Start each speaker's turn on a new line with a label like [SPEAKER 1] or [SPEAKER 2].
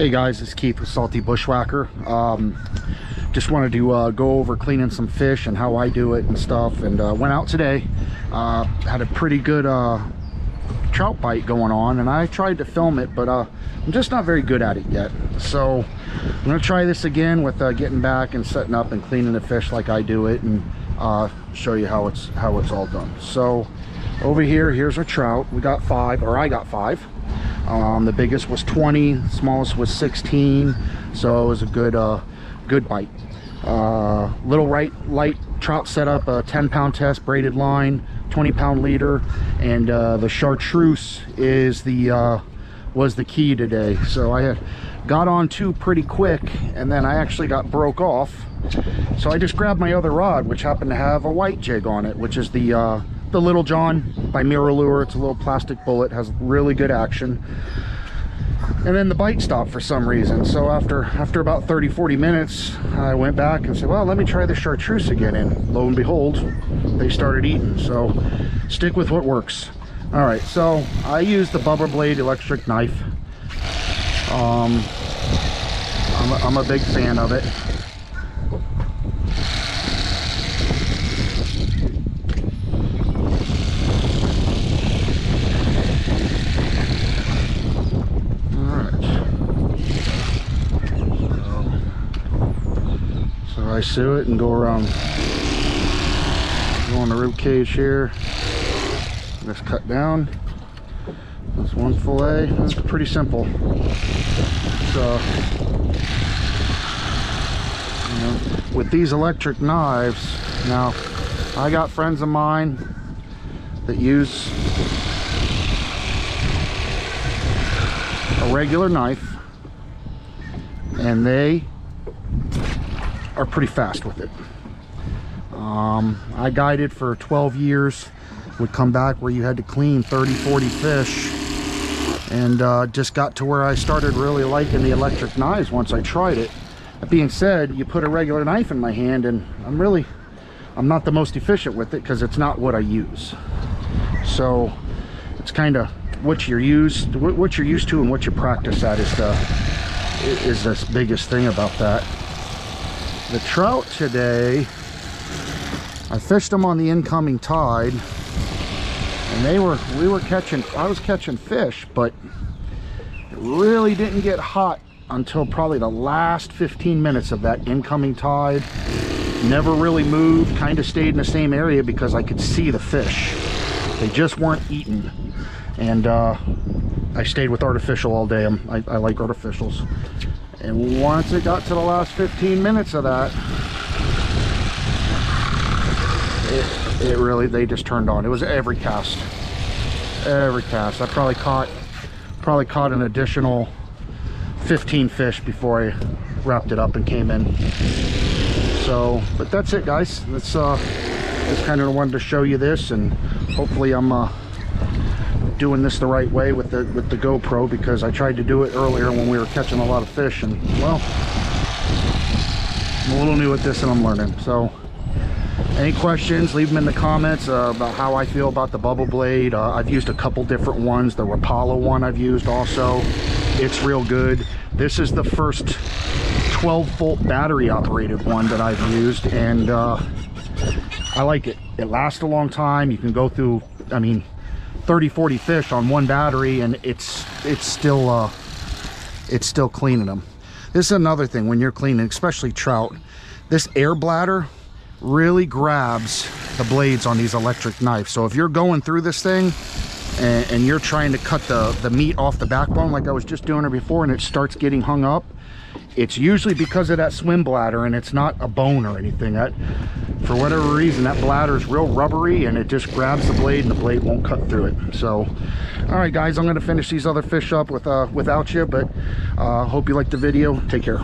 [SPEAKER 1] Hey guys, it's Keith with Salty Bushwhacker. Just wanted to go over cleaning some fish and how I do it and stuff, and went out today. Had a pretty good trout bite going on, and I tried to film it, but I'm just not very good at it yet. So I'm gonna try this again with getting back and setting up and cleaning the fish like I do it, and show you how it's all done. So over here, here's our trout. We got 5, or I got 5. The biggest was 20, the smallest was 16, so it was a good bite. Little light trout setup, a 10-pound test, braided line, 20-pound leader, and the chartreuse is was the key today. So I had got on 2 pretty quick, and then I actually got broke off, so I just grabbed my other rod, which happened to have a white jig on it, which is the Little John by Mirror Lure. It's a little plastic bullet, has really good action. And then the bite stopped for some reason, so after about 30-40 minutes I went back and said, well, let me try the chartreuse again, and lo and behold, they started eating. So stick with what works. All right, so I use the Bubba Blade electric knife. I'm a big fan of it. I sew it and go around, go on the rib cage here, just cut down. That's one fillet. It's pretty simple. So, you know, with these electric knives, now I got friends of mine that use a regular knife, and they are pretty fast with it. I guided for 12 years, would come back where you had to clean 30-40 fish, and just got to where I started really liking the electric knives once I tried it. That being said, you put a regular knife in my hand and I'm not the most efficient with it because it's not what I use. So it's kind of what you're used to and what you practice at is the biggest thing about that. The trout today, I fished them on the incoming tide, and I was catching fish, but it really didn't get hot until probably the last 15 minutes of that incoming tide. Never really moved, kind of stayed in the same area because I could see the fish. They just weren't eating, and I stayed with artificial all day. I like artificials. And once it got to the last 15 minutes of that, it really, they just turned on. It was every cast. I probably caught an additional 15 fish before I wrapped it up and came in. So, but that's it, guys. That's just kind of wanted to show you this, and hopefully I'm doing this the right way with the GoPro, because I tried to do it earlier when we were catching a lot of fish, and well, I'm a little new at this and I'm learning. So any questions, leave them in the comments about how I feel about the Bubba Blade. I've used a couple different ones. The Rapala one I've used also. It's real good. This is the first 12-volt battery operated one that I've used, and I like it. It lasts a long time. You can go through, I mean, 30-40 fish on one battery, and it's still cleaning them. This is another thing when you're cleaning, especially trout. This air bladder really grabs the blades on these electric knives. So if you're going through this thing and you're trying to cut the meat off the backbone like I was just doing it before, and it starts getting hung up, it's usually because of that swim bladder, and it's not a bone or anything. For whatever reason, that bladder is real rubbery, and it just grabs the blade and the blade won't cut through it. So all right, guys, I'm going to finish these other fish up without you, but hope you liked the video. Take care.